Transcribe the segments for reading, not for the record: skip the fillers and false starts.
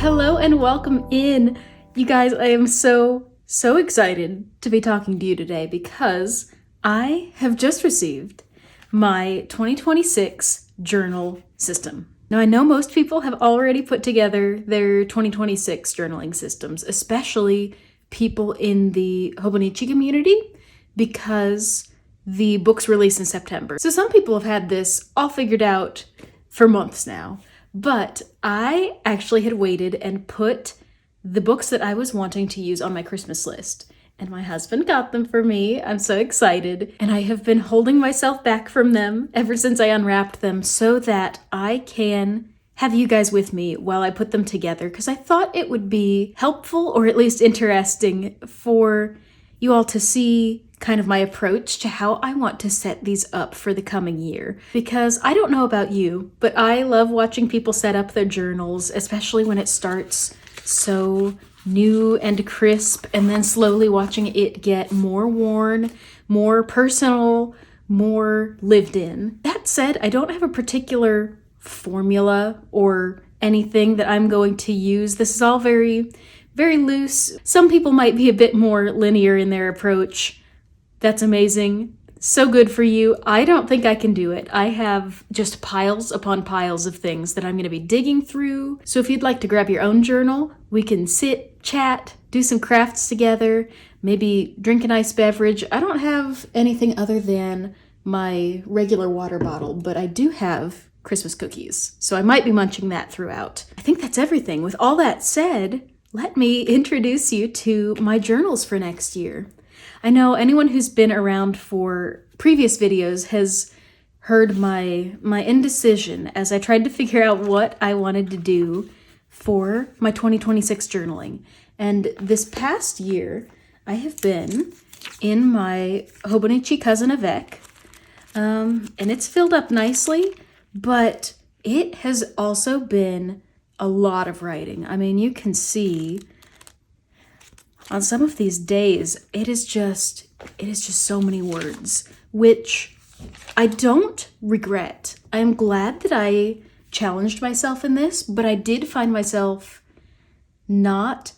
Hello and welcome in. You guys, I am so excited to be talking to you today because I have just received my 2026 journal system. Now, I know most people have already put together their 2026 journaling systems, especially people in the Hobonichi community, because the book's released in September. So some people have had this all figured out for months now. But I actually had waited and put the books that I was wanting to use on my Christmas list. And my husband got them for me. I'm so excited. And I have been holding myself back from them ever since I unwrapped them so that I can have you guys with me while I put them together, because I thought it would be helpful, or at least interesting, for you all to see kind of my approach to how I want to set these up for the coming year. Because I don't know about you, but I love watching people set up their journals, especially when it starts so new and crisp, and then slowly watching it get more worn, more personal, more lived in. That said, I don't have a particular formula or anything that I'm going to use. This is all very loose. Some people might be a bit more linear in their approach. That's amazing. So good for you. I don't think I can do it. I have just piles upon piles of things that I'm going to be digging through. So if you'd like to grab your own journal, we can sit, chat, do some crafts together, maybe drink a nice beverage. I don't have anything other than my regular water bottle, but I do have Christmas cookies, so I might be munching that throughout. I think that's everything. With all that said, let me introduce you to my journals for next year. I know anyone who's been around for previous videos has heard my indecision as I tried to figure out what I wanted to do for my 2026 journaling. And this past year, I have been in my Hobonichi Cousin Avec, and it's filled up nicely, but it has also been a lot of writing. I mean, you can see on some of these days, it is just so many words, which I don't regret. I'm glad that I challenged myself in this, but I did find myself not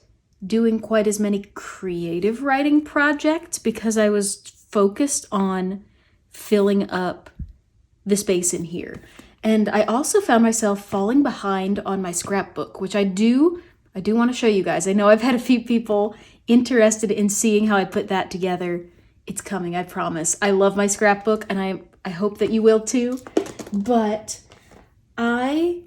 doing quite as many creative writing projects because I was focused on filling up the space in here. And I also found myself falling behind on my scrapbook, which I do want to show you guys. I know I've had a few people interested in seeing how I put that together. It's coming, I promise. I love my scrapbook, and I hope that you will too. But I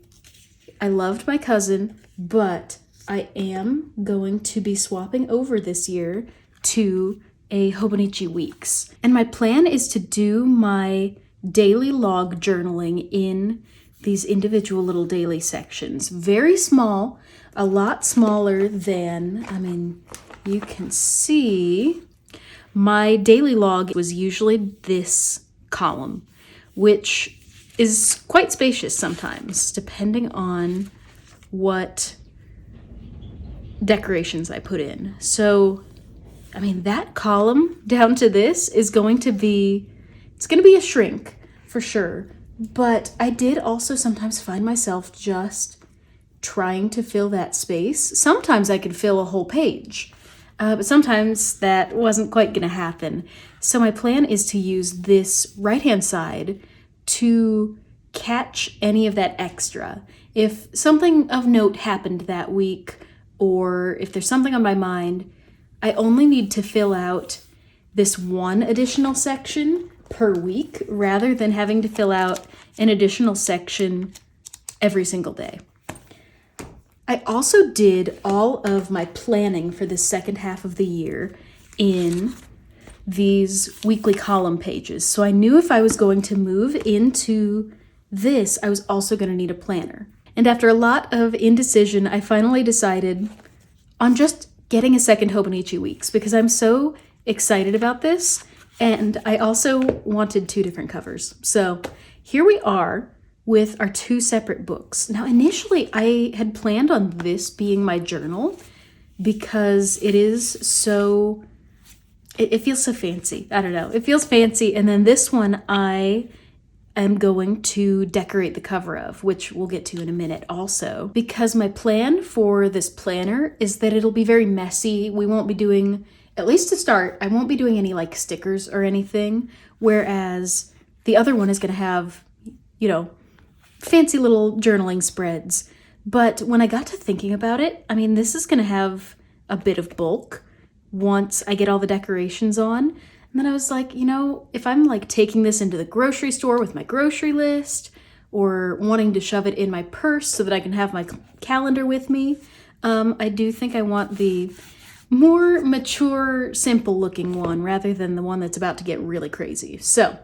loved my cousin, but I am going to be swapping over this year to a Hobonichi Weeks. And my plan is to do my daily log journaling in these individual little daily sections. Very small, a lot smaller than, I mean, you can see my daily log was usually this column, which is quite spacious sometimes, depending on what decorations I put in. So, I mean, that column down to this is going to be, it's going to be a shrink for sure. But I did also sometimes find myself just trying to fill that space. Sometimes I could fill a whole page, but sometimes that wasn't quite going to happen. So my plan is to use this right-hand side to catch any of that extra. If something of note happened that week, or if there's something on my mind, I only need to fill out this one additional section per week rather than having to fill out an additional section every single day. I also did all of my planning for the second half of the year in these weekly column pages. So I knew if I was going to move into this, I was also going to need a planner. And after a lot of indecision, I finally decided on just getting a second Hobonichi Weeks because I'm so excited about this. And I also wanted 2 different covers. So here we are with our 2 separate books. Now, initially, I had planned on this being my journal because it is so, it feels so fancy. I don't know. It feels fancy. And then this one, I am going to decorate the cover of, which we'll get to in a minute also. Because my plan for this planner is that it'll be very messy. We won't be doing, at least to start, I won't be doing any like stickers or anything. Whereas the other one is going to have, you know, fancy little journaling spreads. But when I got to thinking about it, I mean, this is going to have a bit of bulk once I get all the decorations on. And then I was like, you know, if I'm like taking this into the grocery store with my grocery list or wanting to shove it in my purse so that I can have my calendar with me, I do think I want the more mature, simple looking one rather than the one that's about to get really crazy. So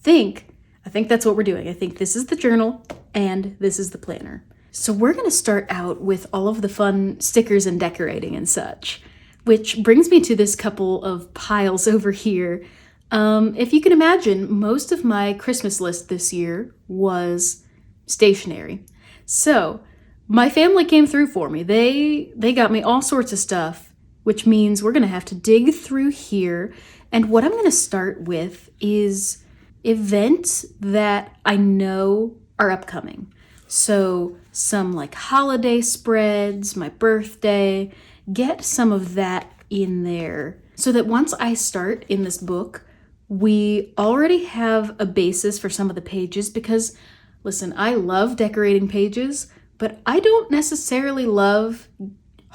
I think that's what we're doing. I think this is the journal and this is the planner. So we're going to start out with all of the fun stickers and decorating and such, which brings me to this couple of piles over here. If you can imagine, most of my Christmas list this year was stationery. So my family came through for me. They got me all sorts of stuff, which means we're going to have to dig through here. And what I'm going to start with is events that I know are upcoming. So some like holiday spreads, my birthday, get some of that in there so that once I start in this book, we already have a basis for some of the pages because, listen, I love decorating pages, but I don't necessarily love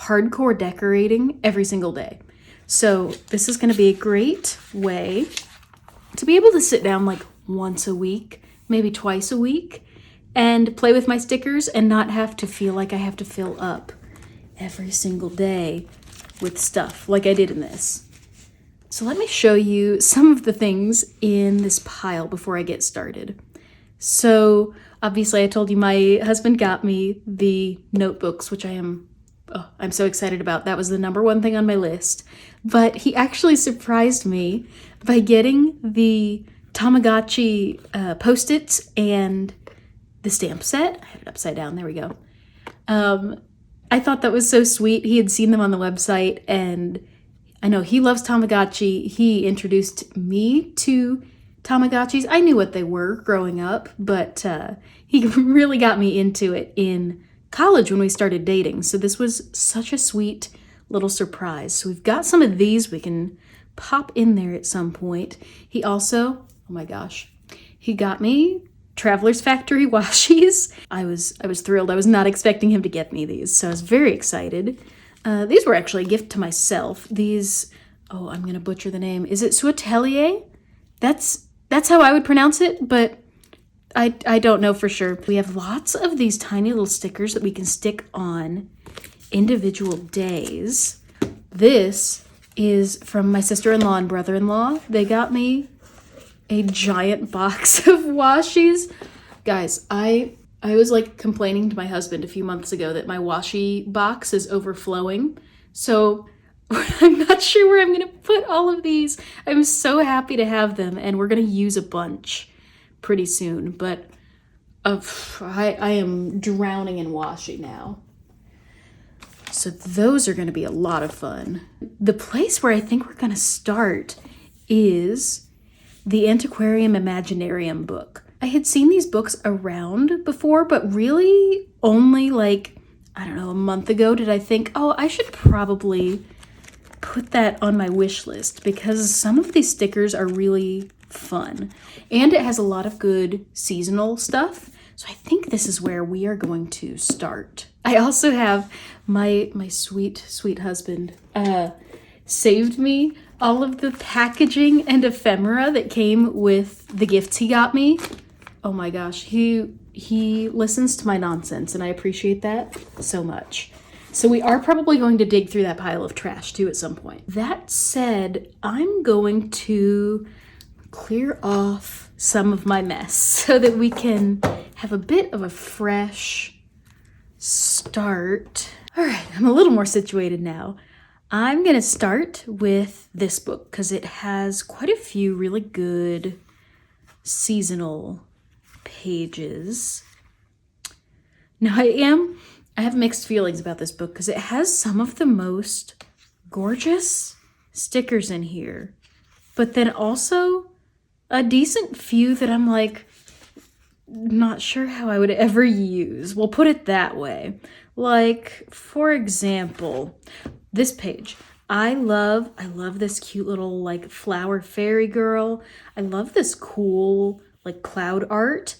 hardcore decorating every single day. So this is going to be a great way to be able to sit down like once a week, maybe twice a week, and play with my stickers and not have to feel like I have to fill up every single day with stuff like I did in this. So let me show you some of the things in this pile before I get started. So obviously I told you my husband got me the notebooks, which I'm so excited about. That was the number one thing on my list. But he actually surprised me by getting the Tamagotchi Post-its and the stamp set. I have it upside down. There we go. I thought that was so sweet. He had seen them on the website, and I know he loves Tamagotchi. He introduced me to Tamagotchis. I knew what they were growing up, but he really got me into it in college when we started dating. So this was such a sweet little surprise. So we've got some of these we can pop in there at some point. He also, oh my gosh, he got me Traveler's Factory washies. I was thrilled. I was not expecting him to get me these, so I was very excited. These were actually a gift to myself. These, oh, I'm gonna butcher the name. Is it Suatelier? That's how I would pronounce it, but I don't know for sure. We have lots of these tiny little stickers that we can stick on individual days. This is from my sister-in-law and brother-in-law. They got me a giant box of washies. Guys, I was like complaining to my husband a few months ago that my washi box is overflowing. So I'm not sure where I'm going to put all of these. I'm so happy to have them, and we're going to use a bunch pretty soon. But I am drowning in washi now. So those are going to be a lot of fun. The place where I think we're going to start is the Antiquarium Imaginarium book. I had seen these books around before, but really only like, I don't know, a month ago did I think, oh, I should probably put that on my wish list because some of these stickers are really fun. And it has a lot of good seasonal stuff. So I think this is where we are going to start. I also have my sweet, sweet husband saved me all of the packaging and ephemera that came with the gifts he got me. Oh my gosh, he listens to my nonsense, and I appreciate that so much. So we are probably going to dig through that pile of trash too at some point. That said, I'm going to clear off some of my mess so that we can have a bit of a fresh start. All right, I'm a little more situated now. I'm going to start with this book because it has quite a few really good seasonal pages. Now I have mixed feelings about this book because it has some of the most gorgeous stickers in here, but then also a decent few that I'm like, not sure how I would ever use. We'll put it that way. Like, for example, this page. I love this cute little like flower fairy girl. I love this cool like cloud art.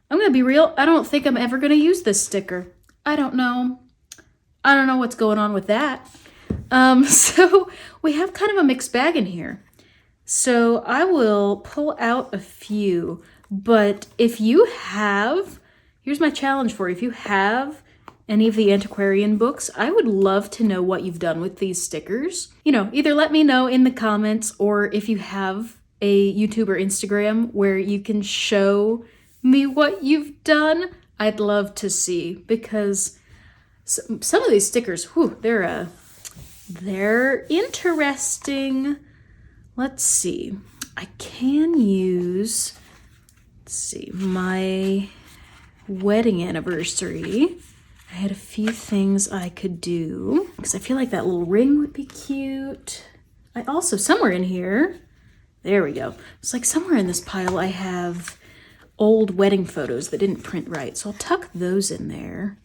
I'm gonna be real, I don't think I'm ever gonna use this sticker. I don't know. I don't know what's going on with that. So we have kind of a mixed bag in here. So I will pull out a few, but if you have, here's my challenge for you. If you have any of the antiquarian books, I would love to know what you've done with these stickers. You know, either let me know in the comments, or if you have a YouTube or Instagram where you can show me what you've done, I'd love to see, because some of these stickers, whew, they're interesting. Let's see. I can use, let's see, my wedding anniversary. I had a few things I could do because I feel like that little ring would be cute. I also, somewhere in here, there we go. It's like somewhere in this pile I have old wedding photos that didn't print right, so I'll tuck those in there.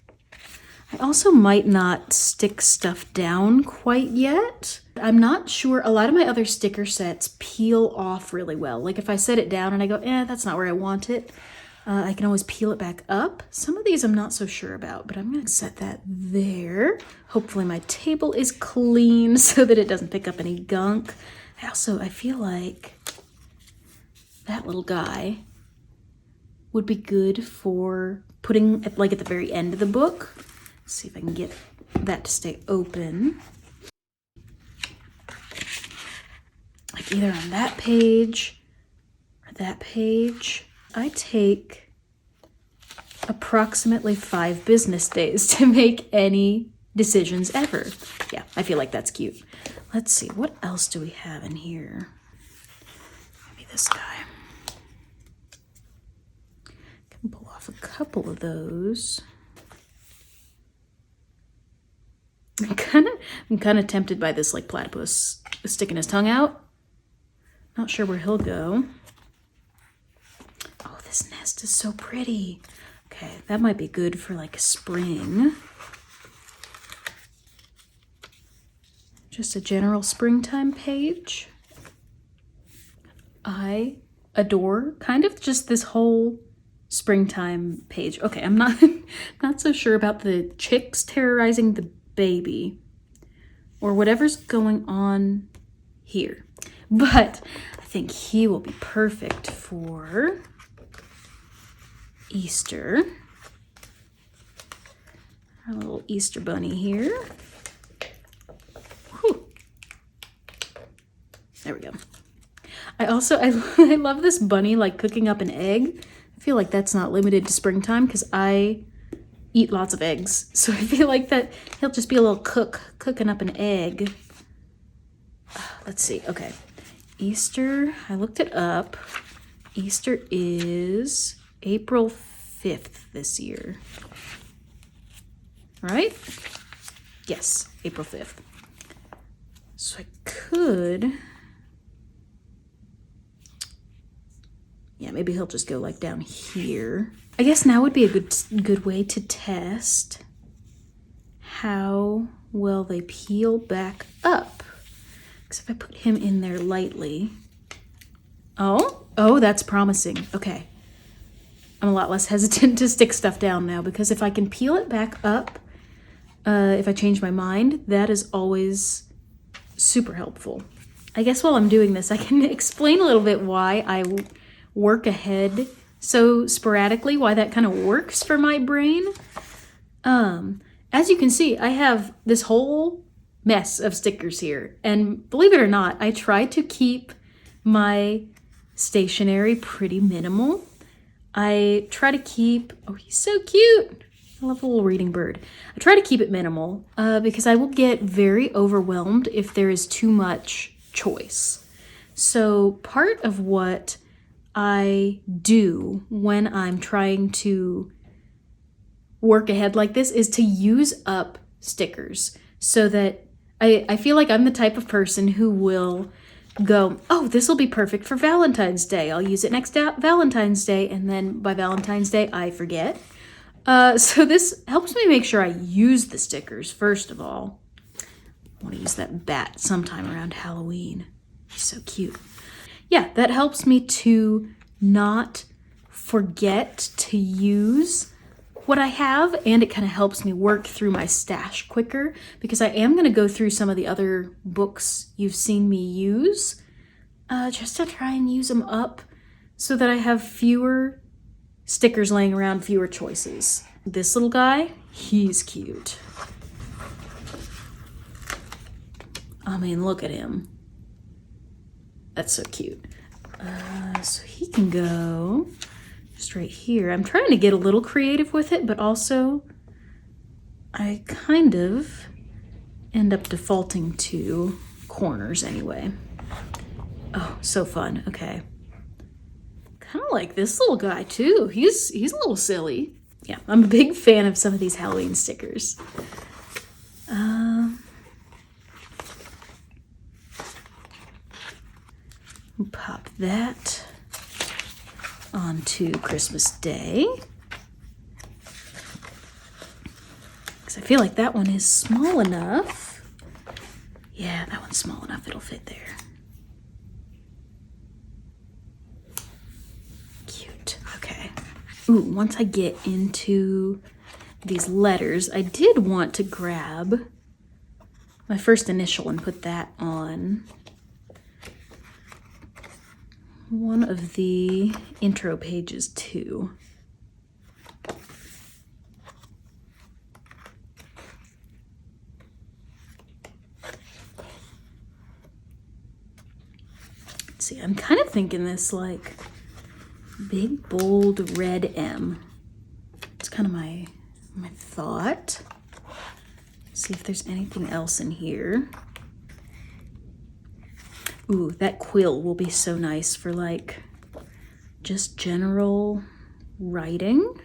I also might not stick stuff down quite yet. I'm not sure. A lot of my other sticker sets peel off really well. Like if I set it down and I go, that's not where I want it, I can always peel it back up. Some of these I'm not so sure about, but I'm gonna set that there. Hopefully my table is clean so that it doesn't pick up any gunk. I feel like that little guy would be good for putting at the very end of the book. Let's see if I can get that to stay open. Like either on that page or that page. I take approximately 5 business days to make any decisions ever. Yeah, I feel like that's cute. Let's see, what else do we have in here? Maybe this guy. Can pull off a couple of those. I'm kind of tempted by this like platypus sticking his tongue out. Not sure where he'll go. Oh, this nest is so pretty. Okay, that might be good for like spring. Just a general springtime page. I adore kind of just this whole springtime page. Okay, I'm not so sure about the chicks terrorizing the baby or whatever's going on here, but I think he will be perfect for Easter. Our little Easter bunny here. Whew. There we go. I love this bunny like cooking up an egg. I feel like that's not limited to springtime because I eat lots of eggs. So I feel like that he'll just be a little cooking up an egg. Let's see. Okay. Easter, I looked it up. Easter is April 5th this year. Right? Yes, April 5th. So I could, yeah, maybe he'll just go like down here. I guess now would be a good way to test how well they peel back up. Because if I put him in there lightly, oh, that's promising. Okay, I'm a lot less hesitant to stick stuff down now, because if I can peel it back up, if I change my mind, that is always super helpful. I guess while I'm doing this, I can explain a little bit why I work ahead so sporadically, why that kind of works for my brain. As you can see, I have this whole mess of stickers here, and believe it or not, I try to keep my stationery pretty minimal. I try to keep, oh, he's so cute. I love a little reading bird. I try to keep it minimal because I will get very overwhelmed if there is too much choice. So part of what I do when I'm trying to work ahead like this is to use up stickers, so that I feel like I'm the type of person who will go, oh, this will be perfect for Valentine's Day. I'll use it next Valentine's Day, and then by Valentine's Day, I forget. So this helps me make sure I use the stickers, first of all. I want to use that bat sometime around Halloween. He's so cute. Yeah, that helps me to not forget to use what I have, and it kind of helps me work through my stash quicker, because I am going to go through some of the other books you've seen me use just to try and use them up so that I have fewer stickers laying around, fewer choices. This little guy, he's cute. I mean, look at him. That's so cute. So he can go just right here. I'm trying to get a little creative with it, but also I kind of end up defaulting to corners anyway. Oh, so fun. Okay. Kind of like this little guy too. He's a little silly. Yeah, I'm a big fan of some of these Halloween stickers. Pop that onto Christmas Day. Because I feel like that one is small enough. Yeah, that one's small enough. It'll fit there. Cute. Okay. Ooh, once I get into these letters, I did want to grab my first initial and put that on one of the intro pages too. Let's see, I'm kind of thinking this like big, bold, red M. It's kind of my thought. See if there's anything else in here. Ooh, that quill will be so nice for like just general writing.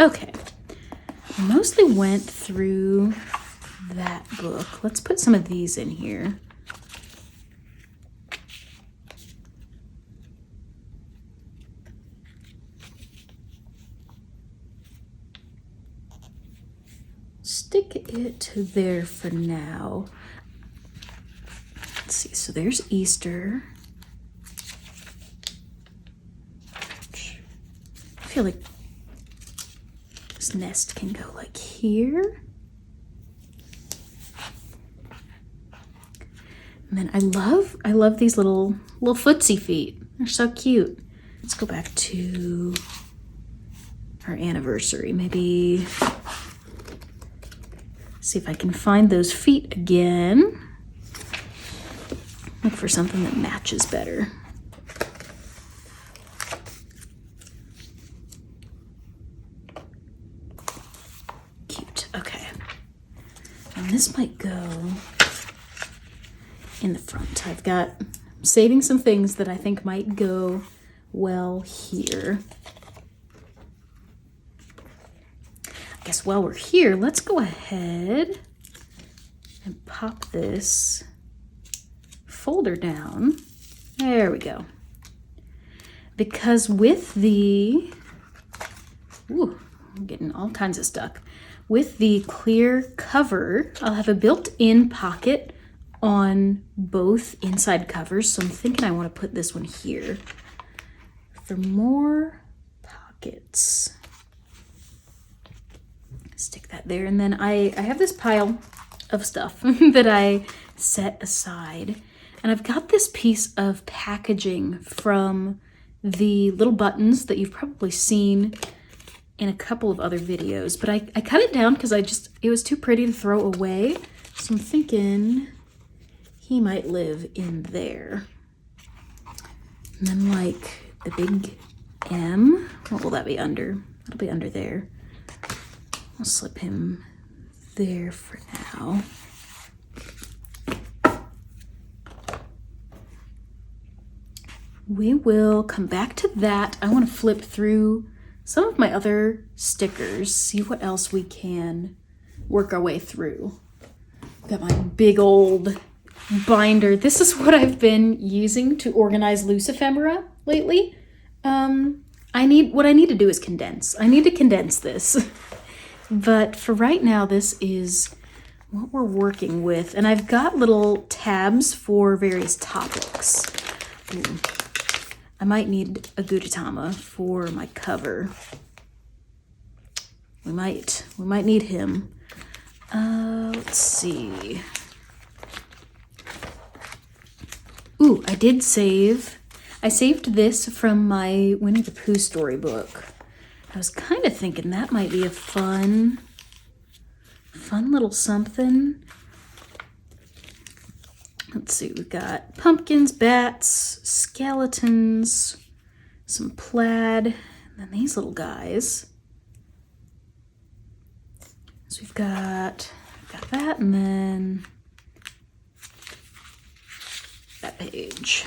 Okay, I mostly went through that book. Let's put some of these in here. Stick it there for now. Let's see, so there's Easter. I feel like this nest can go like here. And then I love these little footsie feet. They're so cute. Let's go back to our anniversary. Maybe see if I can find those feet again. Look for something that matches better. Cute, okay. And this might go in the front. I'm saving some things that I think might go well here. I guess while we're here, let's go ahead and pop this folder down. There we go. Because with the, ooh, I'm getting all kinds of stuck. With the clear cover, I'll have a built-in pocket on both inside covers. So I'm thinking I want to put this one here for more pockets. Stick that there. And then I have this pile of stuff that I set aside. And I've got this piece of packaging from the little buttons that you've probably seen in a couple of other videos. But I cut it down because it was too pretty to throw away. So I'm thinking he might live in there. And then like the big M, what will that be under? It'll be under there. I'll slip him there for now. We will come back to that. I want to flip through some of my other stickers, see what else we can work our way through. Got my big old binder. This is what I've been using to organize loose ephemera lately. What I need to do is condense. I need to condense this. But for right now, this is what we're working with. And I've got little tabs for various topics. Ooh. I might need a Gudetama for my cover. We might need him. Let's see. Ooh, I saved this from my Winnie the Pooh storybook. I was kind of thinking that might be a fun little something. Let's see, we've got pumpkins, bats, skeletons, some plaid, and then these little guys. So we've got that, and then that page.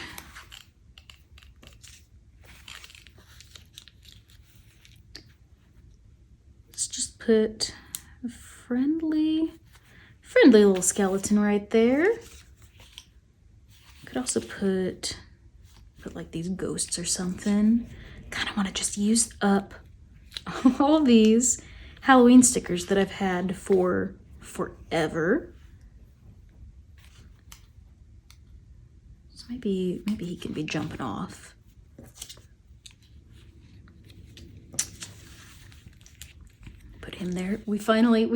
Let's just put a friendly little skeleton right there. Could also put like these ghosts or something. Kind of want to just use up all of these Halloween stickers that I've had for forever. So maybe he can be jumping off. Put him there. We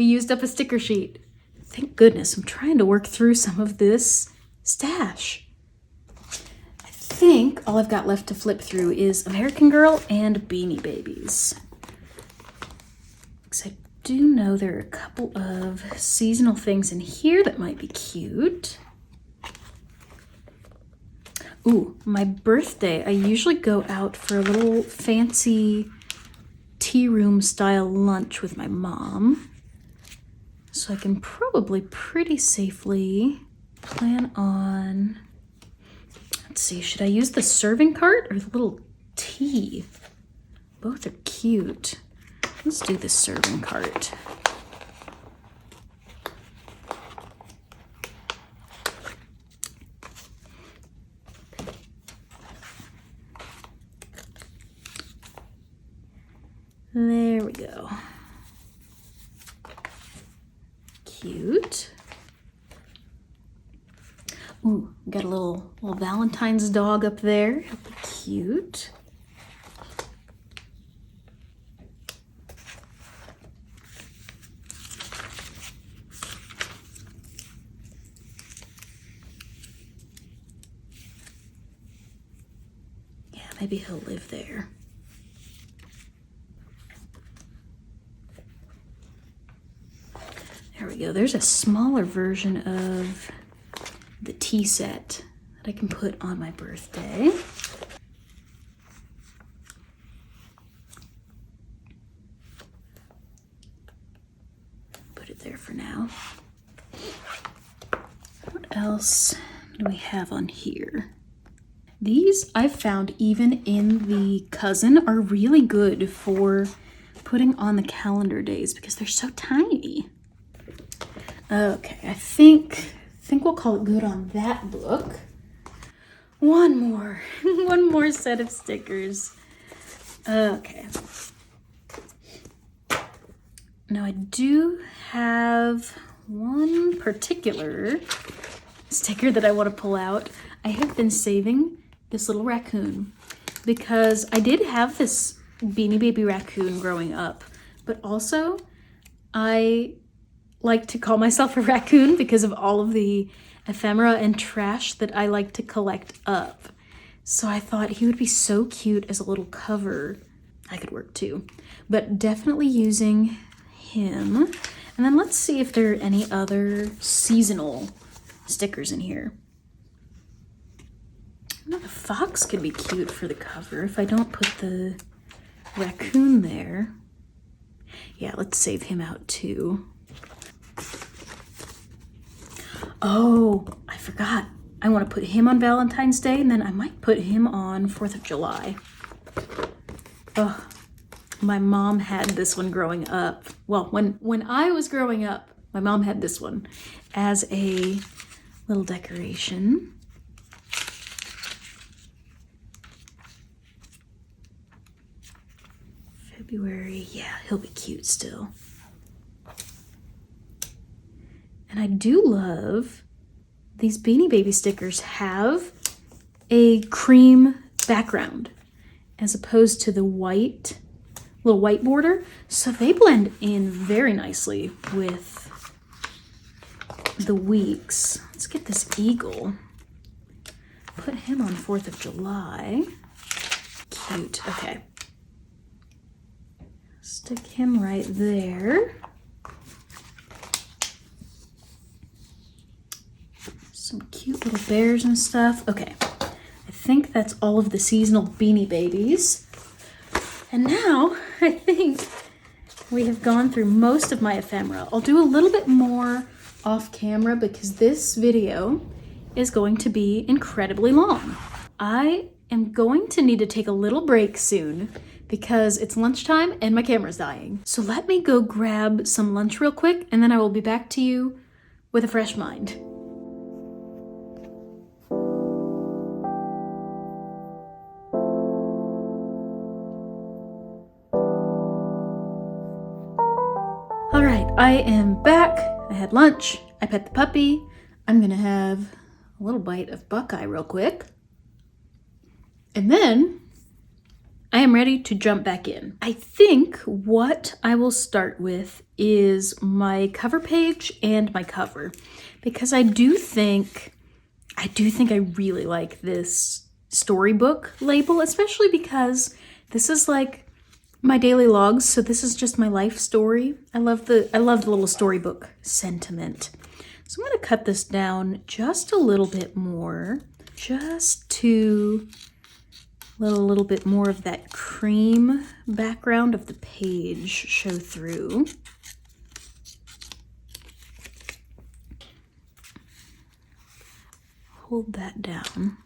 used up a sticker sheet. Thank goodness. I'm trying to work through some of this stash. I think all I've got left to flip through is American Girl and Beanie Babies. Because I do know there are a couple of seasonal things in here that might be cute. Ooh, my birthday, I usually go out for a little fancy tea room style lunch with my mom. So I can probably pretty safely plan on, let's see, should I use the serving cart or the little tea? Both are cute. Let's do the serving cart. There we go. Cute. Ooh, got a little Valentine's dog up there. Cute. Yeah, maybe he'll live there. There we go. There's a smaller version of the tea set that I can put on my birthday. Put it there for now. What else do we have on here? These I've found even in the cousin are really good for putting on the calendar days because they're so tiny. Okay, I think we'll call it good on that book. One more set of stickers. Okay. Now I do have one particular sticker that I want to pull out. I have been saving this little raccoon because I did have this Beanie Baby raccoon growing up, but also I like to call myself a raccoon because of all of the ephemera and trash that I like to collect up. So I thought he would be so cute as a little cover. I could work too, but definitely using him. And then let's see if there are any other seasonal stickers in here. The fox could be cute for the cover if I don't put the raccoon there. Yeah, let's save him out too. Oh, I forgot. I want to put him on Valentine's Day, and then I might put him on 4th of July. Oh, My mom had this one growing up. Well, when I was growing up, my mom had this one as a little decoration. February, yeah, he'll be cute still. And I do love these Beanie Baby stickers have a cream background as opposed to the white, little white border. So they blend in very nicely with the weeks. Let's get this eagle. Put him on 4th of July. Cute, okay. Stick him right there. Some cute little bears and stuff. Okay, I think that's all of the seasonal Beanie Babies. And now I think we have gone through most of my ephemera. I'll do a little bit more off camera because this video is going to be incredibly long. I am going to need to take a little break soon because it's lunchtime and my camera's dying. So let me go grab some lunch real quick and then I will be back to you with a fresh mind. All right, I am back. I had lunch. I pet the puppy. I'm gonna have a little bite of Buckeye real quick. And then I am ready to jump back in. I think what I will start with is my cover page and my cover because I do think I really like this storybook label, especially because this is like my daily logs, so this is just my life story. I love the little storybook sentiment. So I'm gonna cut this down just a little bit more, just to let a little bit more of that cream background of the page show through. Hold that down.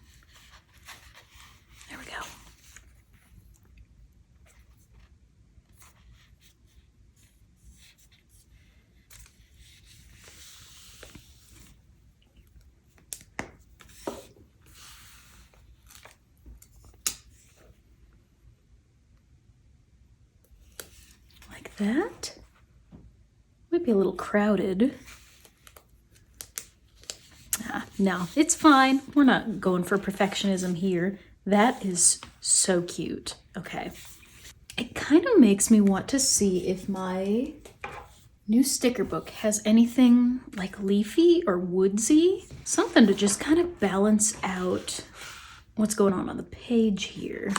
There we go. That might be a little crowded. No, it's fine. We're not going for perfectionism here. That is so cute. Okay. It kind of makes me want to see if my new sticker book has anything like leafy or woodsy. Something to just kind of balance out what's going on the page here.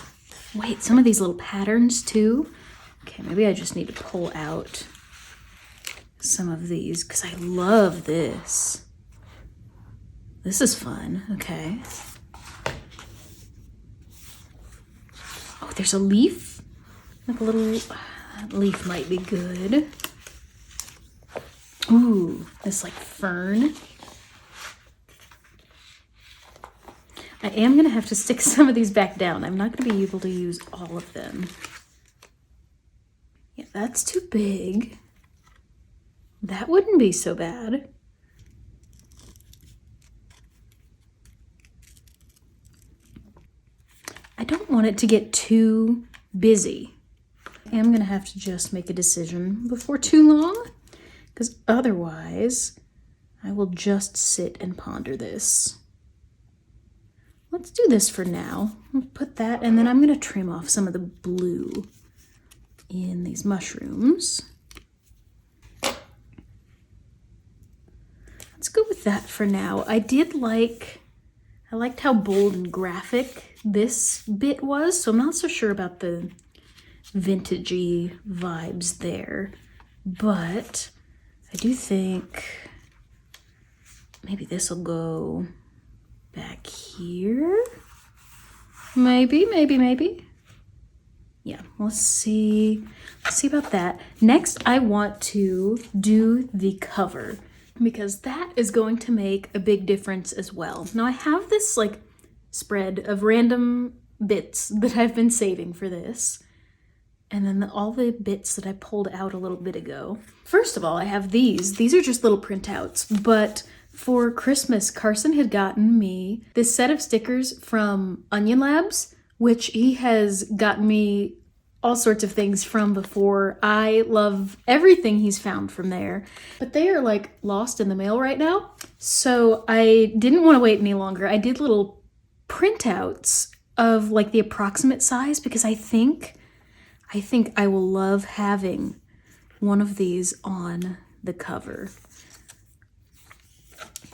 Wait, some of these little patterns too. Okay, maybe I just need to pull out some of these because I love this. This is fun. Okay. Oh, there's a leaf. Like a little leaf might be good. Ooh, this like fern. I am gonna have to stick some of these back down. I'm not gonna be able to use all of them. Yeah, that's too big. That wouldn't be so bad. I don't want it to get too busy. I am gonna have to just make a decision before too long, because otherwise I will just sit and ponder this. Let's do this for now. I'll put that, and then I'm gonna trim off some of the blue in these mushrooms. Let's go with that for now. I liked how bold and graphic this bit was, so I'm not so sure about the vintagey vibes there, but I do think maybe this will go back here. Maybe. Yeah, let's see about that. Next, I want to do the cover because that is going to make a big difference as well. Now I have this spread of random bits that I've been saving for this. and then all the bits that I pulled out a little bit ago. First of all, I have these. These are just little printouts, but for Christmas, Carson had gotten me this set of stickers from Onion Labs, which he has gotten me all sorts of things from before. I love everything he's found from there, but they are like lost in the mail right now. So I didn't want to wait any longer. I did little printouts of like the approximate size because I think I will love having one of these on the cover.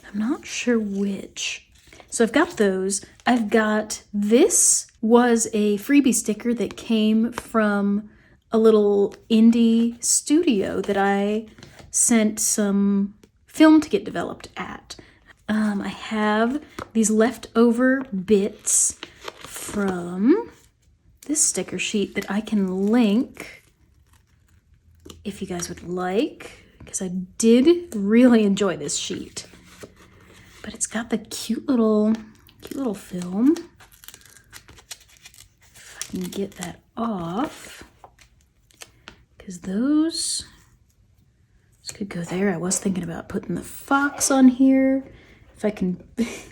I'm not sure which. So I've got those. I've got, this was a freebie sticker that came from a little indie studio that I sent some film to get developed at. I have these leftover bits from this sticker sheet that I can link if you guys would like, because I did really enjoy this sheet. But it's got the cute little film. If I can get that off, because those could go there. I was thinking about putting the fox on here. If I can,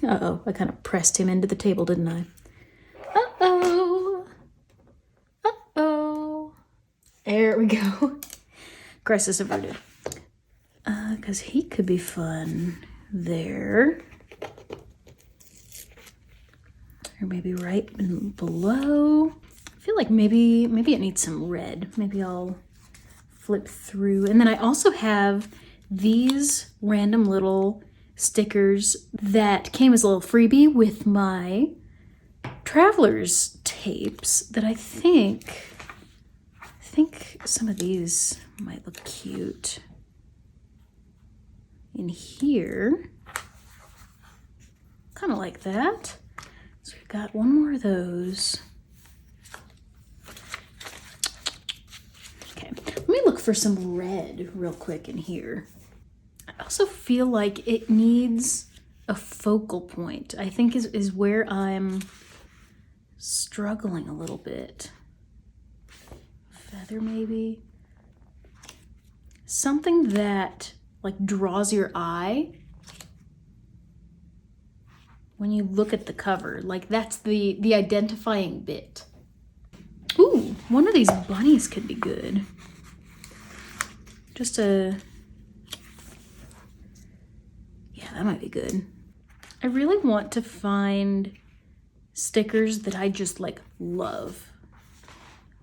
uh-oh, I kind of pressed him into the table, didn't I? Uh-oh. Uh-oh. There we go. Crisis averted. Because he could be fun there. Or maybe right below. I feel like maybe it needs some red. Maybe I'll flip through. And then I also have these random little stickers that came as a little freebie with my traveler's tapes that I think some of these might look cute in here. Kind of like that. So we've got one more of those. Okay, let me look for some red real quick in here. I also feel like it needs a focal point. I think is where I'm struggling a little bit. Feather maybe. Something that like draws your eye when you look at the cover. Like that's the identifying bit. Ooh, one of these bunnies could be good. Yeah, that might be good. I really want to find stickers that I just like love,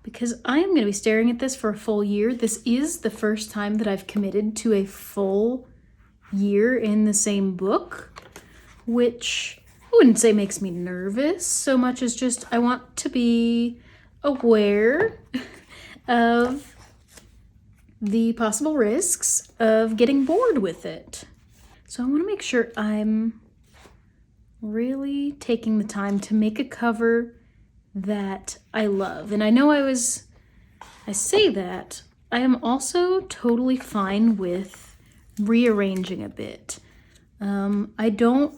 because I am going to be staring at this for a full year. This is the first time that I've committed to a full year in the same book, which I wouldn't say makes me nervous so much as just I want to be aware of the possible risks of getting bored with it. So I want to make sure I'm really taking the time to make a cover that I love. And I know I say that, I am also totally fine with rearranging a bit. I don't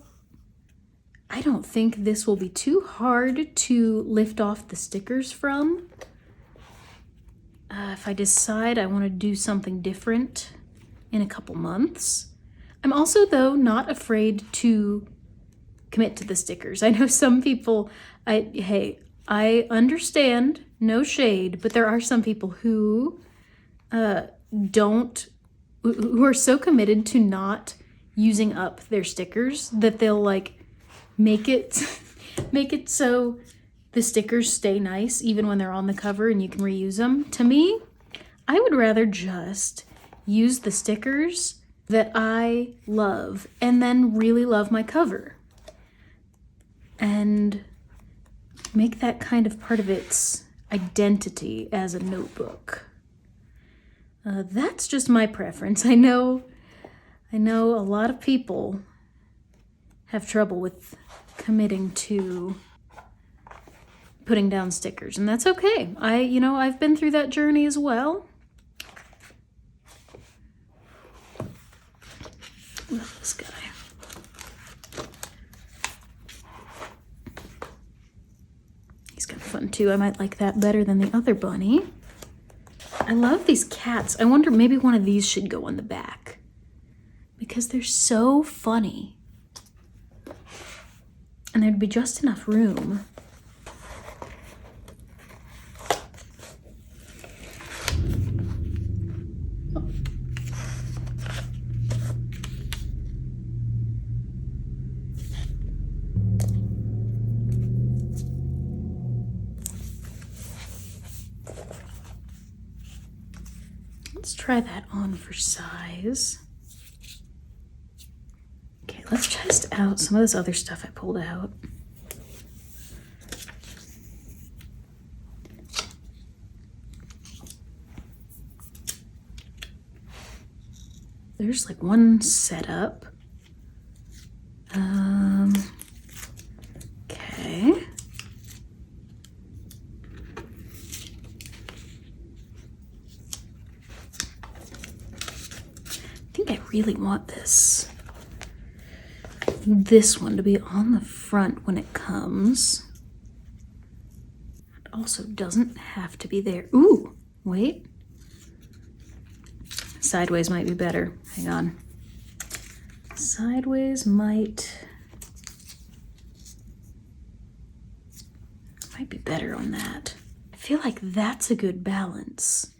think this will be too hard to lift off the stickers from. If I decide I want to do something different in a couple months. I'm also, though, not afraid to commit to the stickers. I know some people, I understand, no shade, but there are some people who who are so committed to not using up their stickers that they'll like make it so the stickers stay nice even when they're on the cover and you can reuse them. To me, I would rather just use the stickers that I love and then really love my cover and make that kind of part of its identity as a notebook. That's just my preference. I know a lot of people have trouble with committing to putting down stickers, and that's okay. I've been through that journey as well. Love this guy. He's kind of fun too. I might like that better than the other bunny. I love these cats. I wonder maybe one of these should go on the back because they're so funny. And there'd be just enough room. Let's try that on for size. Okay, let's test out some of this other stuff I pulled out. There's like one setup. Okay. I think I really want this one to be on the front when it comes. It also doesn't have to be there. Ooh, wait. Sideways might be better. Hang on. Sideways might be better on that. I feel like that's a good balance.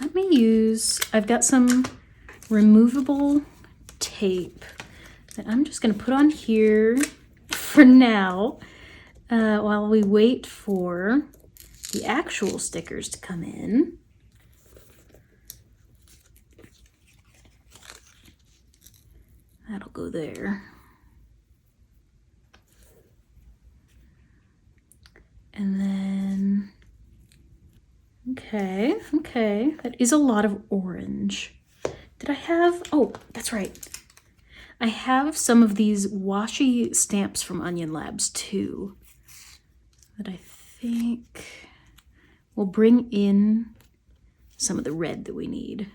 Let me use, I've got some removable tape that I'm just going to put on here for now while we wait for the actual stickers to come in. That'll go there. And then, okay, that is a lot of orange. Did I have, oh, that's right. I have some of these washi stamps from Onion Labs too, that I think will bring in some of the red that we need.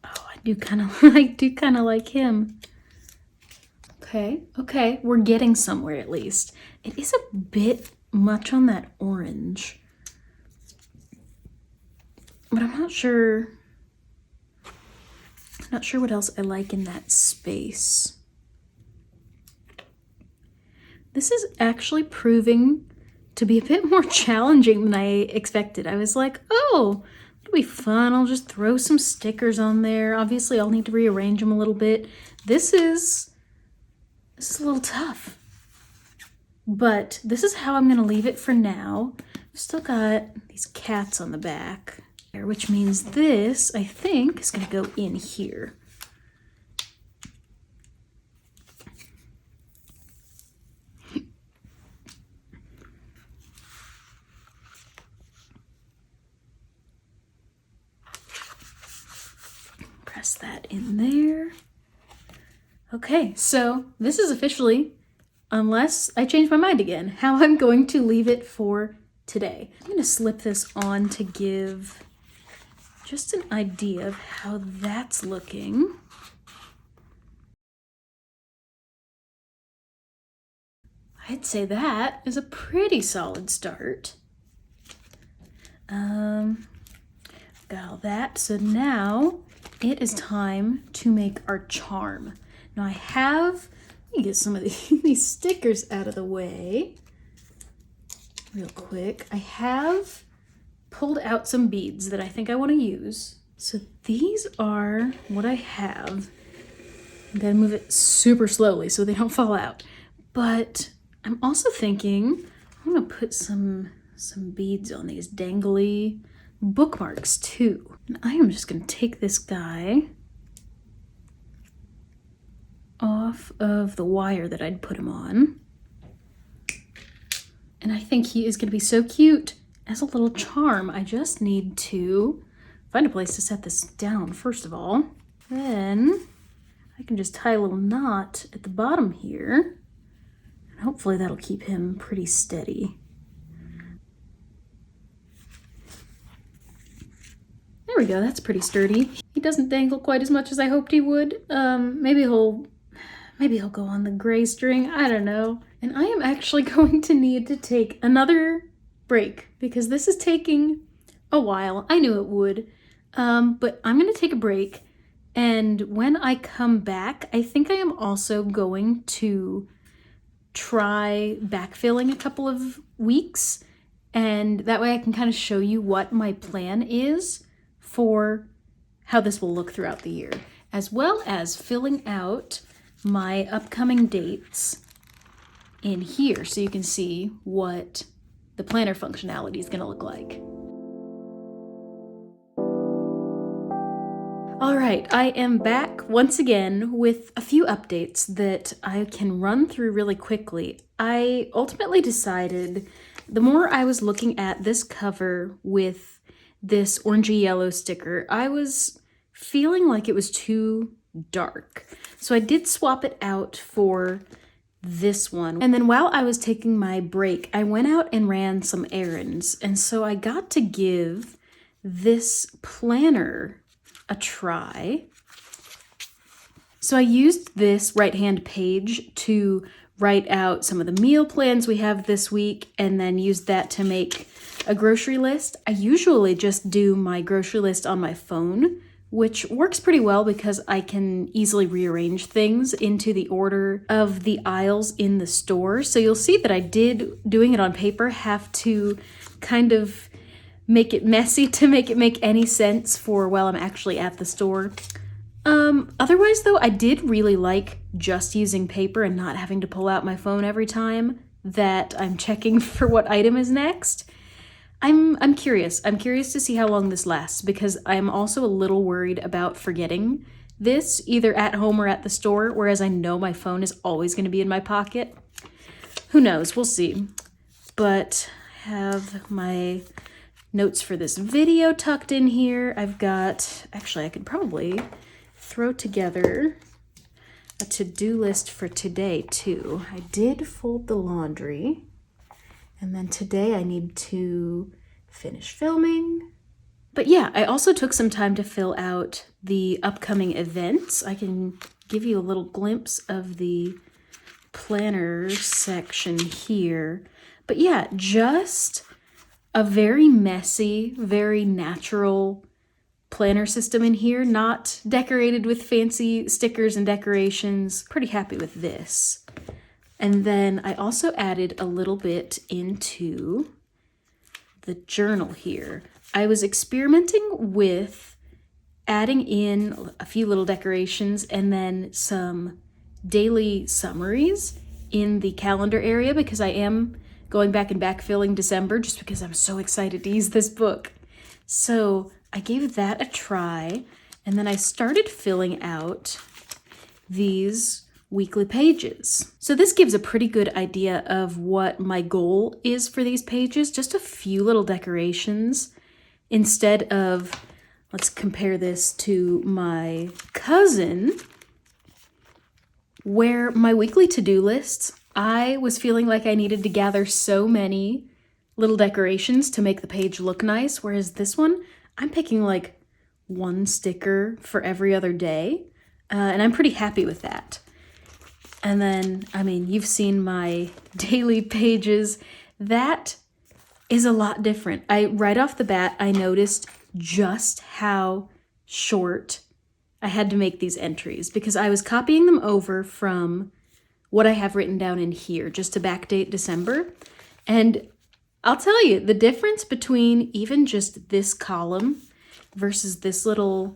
I do kind of like him. Okay, we're getting somewhere at least. It is a bit much on that orange, but I'm not sure what else I like in that space. This is actually proving to be a bit more challenging than I expected. I was like, oh, it'll be fun. I'll just throw some stickers on there. Obviously, I'll need to rearrange them a little bit. This is a little tough, but this is how I'm going to leave it for now. I've still got these cats on the back, which means this, I think, is going to go in here. Press that in there. Okay, so this is officially, unless I change my mind again, how I'm going to leave it for today. I'm going to slip this on to give just an idea of how that's looking. I'd say that is a pretty solid start. Got all that, so now it is time to make our charm. Now let me get some of these stickers out of the way real quick. I have pulled out some beads that I think I want to use. So these are what I have. I'm gonna move it super slowly so they don't fall out. But I'm also thinking I'm gonna put some beads on these dangly bookmarks too. And I am just gonna take this guy off of the wire that I'd put him on. And I think he is gonna be so cute as a little charm. I just need to find a place to set this down first of all. Then I can just tie a little knot at the bottom here. And hopefully that'll keep him pretty steady. There we go, that's pretty sturdy. He doesn't dangle quite as much as I hoped he would. Maybe he'll go on the gray string, I don't know. And I am actually going to need to take another break because this is taking a while. I knew it would, but I'm gonna take a break. And when I come back, I think I am also going to try backfilling a couple of weeks. And that way I can kind of show you what my plan is for how this will look throughout the year, as well as filling out my upcoming dates in here so you can see what the planner functionality is going to look like. All right, I am back once again with a few updates that I can run through really quickly. I ultimately decided, the more I was looking at this cover with this orangey yellow sticker, I was feeling like it was too dark. So I did swap it out for this one. And then while I was taking my break, I went out and ran some errands. And so I got to give this planner a try. So I used this right-hand page to write out some of the meal plans we have this week and then use that to make a grocery list. I usually just do my grocery list on my phone, which works pretty well because I can easily rearrange things into the order of the aisles in the store. So you'll see that I did, doing it on paper, have to kind of make it messy to make it make any sense for while I'm actually at the store. Otherwise though, I did really like just using paper and not having to pull out my phone every time that I'm checking for what item is next. I'm curious. I'm curious to see how long this lasts because I'm also a little worried about forgetting this either at home or at the store, whereas I know my phone is always going to be in my pocket. Who knows? We'll see. But I have my notes for this video tucked in here. I've got, actually I could probably throw together a to-do list for today too. I did fold the laundry, and then today I need to finish filming. But yeah, I also took some time to fill out the upcoming events. I can give you a little glimpse of the planner section here. But yeah, just a very messy, very natural planner system in here, not decorated with fancy stickers and decorations. Pretty happy with this. And then I also added a little bit into the journal here. I was experimenting with adding in a few little decorations and then some daily summaries in the calendar area because I am going back and backfilling December just because I'm so excited to use this book. So I gave that a try, and then I started filling out these weekly pages. So this gives a pretty good idea of what my goal is for these pages, just a few little decorations instead of, let's compare this to my cousin, where my weekly to-do lists, I was feeling like I needed to gather so many little decorations to make the page look nice, whereas this one, I'm picking like one sticker for every other day, and I'm pretty happy with that. And then, I mean, you've seen my daily pages. That is a lot different. Right off the bat, I noticed just how short I had to make these entries because I was copying them over from what I have written down in here just to backdate December. And I'll tell you, the difference between even just this column versus this little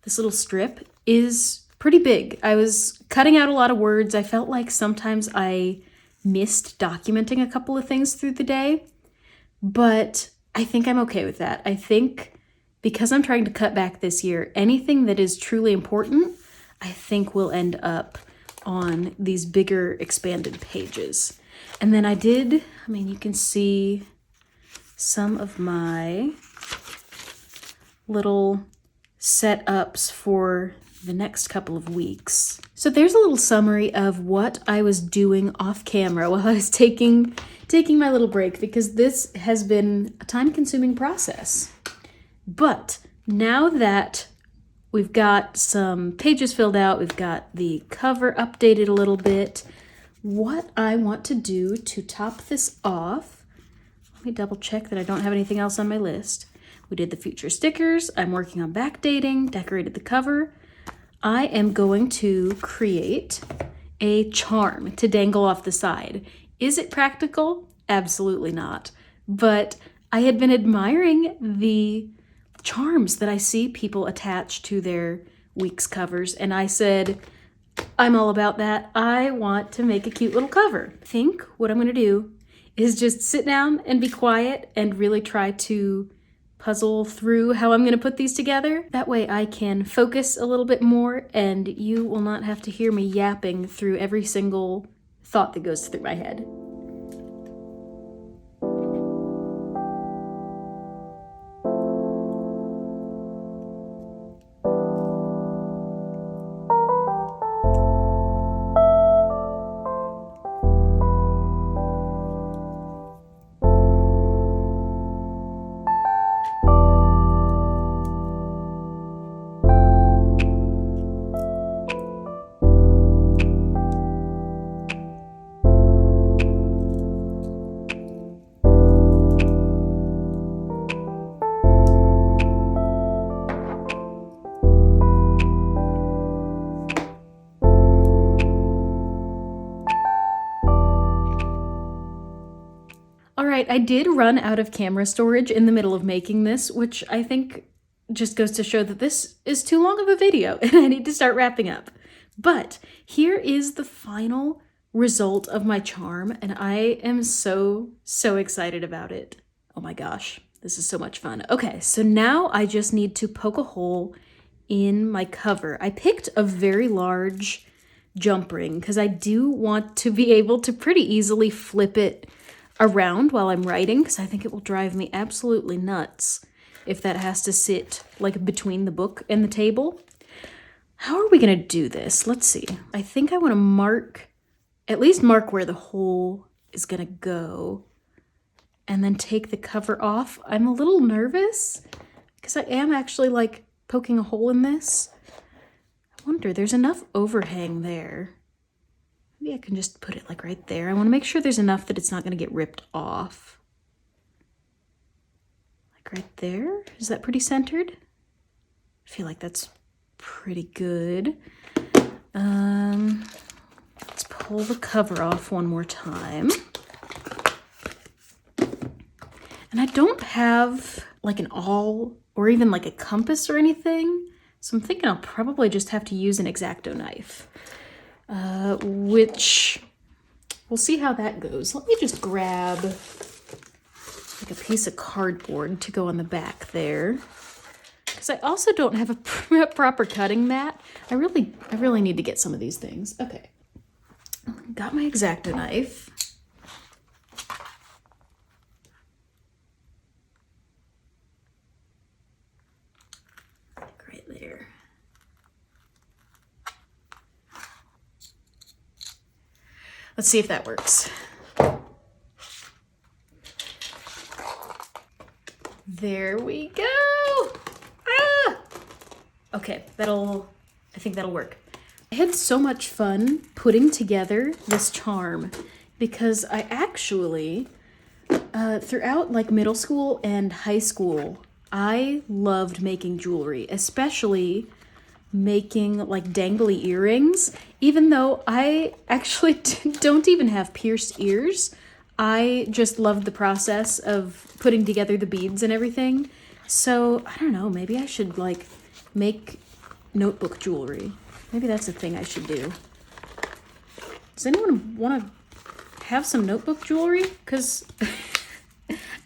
strip is pretty big. I was cutting out a lot of words. I felt like sometimes I missed documenting a couple of things through the day, but I think I'm okay with that. I think because I'm trying to cut back this year, anything that is truly important, I think will end up on these bigger expanded pages. And then you can see some of my little setups for the next couple of weeks. So there's a little summary of what I was doing off camera while I was taking my little break, because this has been a time-consuming process. But now that we've got some pages filled out, we've got the cover updated a little bit, what I want to do to top this off, let me double check that I don't have anything else on my list. We did the future stickers, I'm working on backdating, decorated the cover. I am going to create a charm to dangle off the side. Is it practical? Absolutely not. But I had been admiring the charms that I see people attach to their Weeks covers, and I said, I'm all about that. I want to make a cute little cover. I think what I'm gonna do is just sit down and be quiet and really try to puzzle through how I'm gonna put these together. That way I can focus a little bit more and you will not have to hear me yapping through every single thought that goes through my head. All right, I did run out of camera storage in the middle of making this, which I think just goes to show that this is too long of a video and I need to start wrapping up. But here is the final result of my charm, and I am so excited about it. Oh my gosh, this is so much fun. Okay, so now I just need to poke a hole in my cover. I picked a very large jump ring because I do want to be able to pretty easily flip it around while I'm writing, because I think it will drive me absolutely nuts if that has to sit like between the book and the table. How are we gonna do this? Let's see. I think I want to at least mark where the hole is gonna go, and then take the cover off. I'm a little nervous because I am actually like poking a hole in this. I wonder, there's enough overhang there. Maybe I can just put it like right there. I want to make sure there's enough that it's not going to get ripped off. Like right there. Is that pretty centered? I feel like that's pretty good. Let's pull the cover off one more time. And I don't have like an awl or even like a compass or anything, so I'm thinking I'll probably just have to use an X-Acto knife. Which we'll see how that goes. Let me just grab like a piece of cardboard to go on the back there, because I also don't have a proper cutting mat. I really need to get some of these things. Okay, got my X-Acto knife. Right there. Let's see if that works. There we go. Ah! Okay, I think that'll work. I had so much fun putting together this charm because I actually, throughout like middle school and high school, I loved making jewelry, especially making like dangly earrings. Even though I actually don't even have pierced ears, I just loved the process of putting together the beads and everything. So I don't know, maybe I should like make notebook jewelry. Maybe that's a thing I should do. Does anyone want to have some notebook jewelry? Because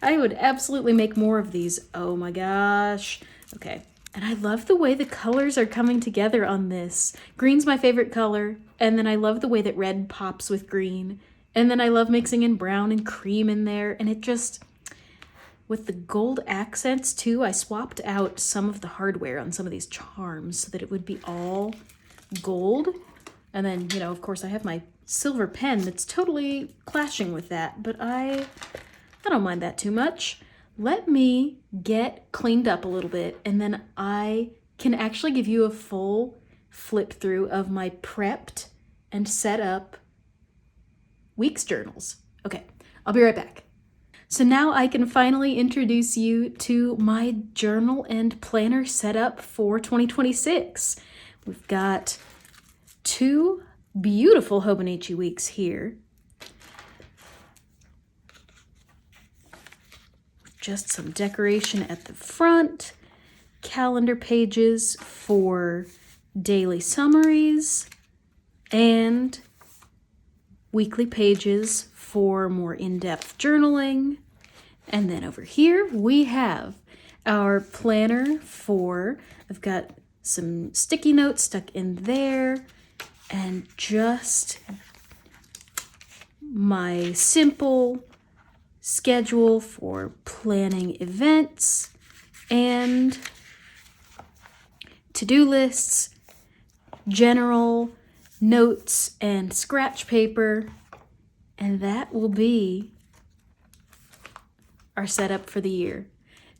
I would absolutely make more of these. Oh my gosh. Okay. And I love the way the colors are coming together on this. Green's my favorite color. And then I love the way that red pops with green. And then I love mixing in brown and cream in there. And it just, with the gold accents too, I swapped out some of the hardware on some of these charms so that it would be all gold. And then, you know, of course I have my silver pen that's totally clashing with that, but I don't mind that too much. let me get cleaned up a little bit, and then I can actually give you a full flip through of my prepped and set up weeks journals. Okay, I'll be right back. So now I can finally introduce you to my journal and planner setup for 2026. We've got 2 beautiful Hobonichi Weeks here. Just some decoration at the front, calendar pages for daily summaries, and weekly pages for more in-depth journaling. And then over here we have our planner I've got some sticky notes stuck in there, and just my simple schedule for planning events and to-do lists, general notes, and scratch paper. And that will be our setup for the year.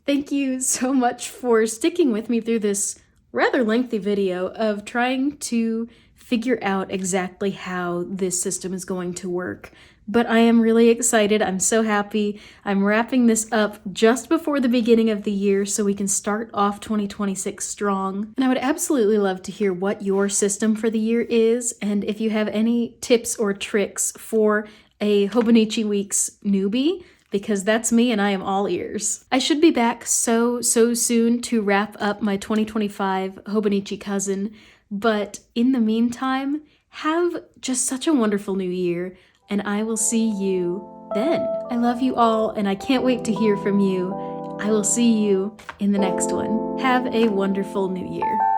Thank you so much for sticking with me through this rather lengthy video of trying to figure out exactly how this system is going to work. But I am really excited. I'm so happy. I'm wrapping this up just before the beginning of the year so we can start off 2026 strong. And I would absolutely love to hear what your system for the year is, and if you have any tips or tricks for a Hobonichi Weeks newbie, because that's me and I am all ears. I should be back so soon to wrap up my 2025 Hobonichi cousin, but in the meantime, have just such a wonderful new year, and I will see you then. I love you all, and I can't wait to hear from you. I will see you in the next one. Have a wonderful new year.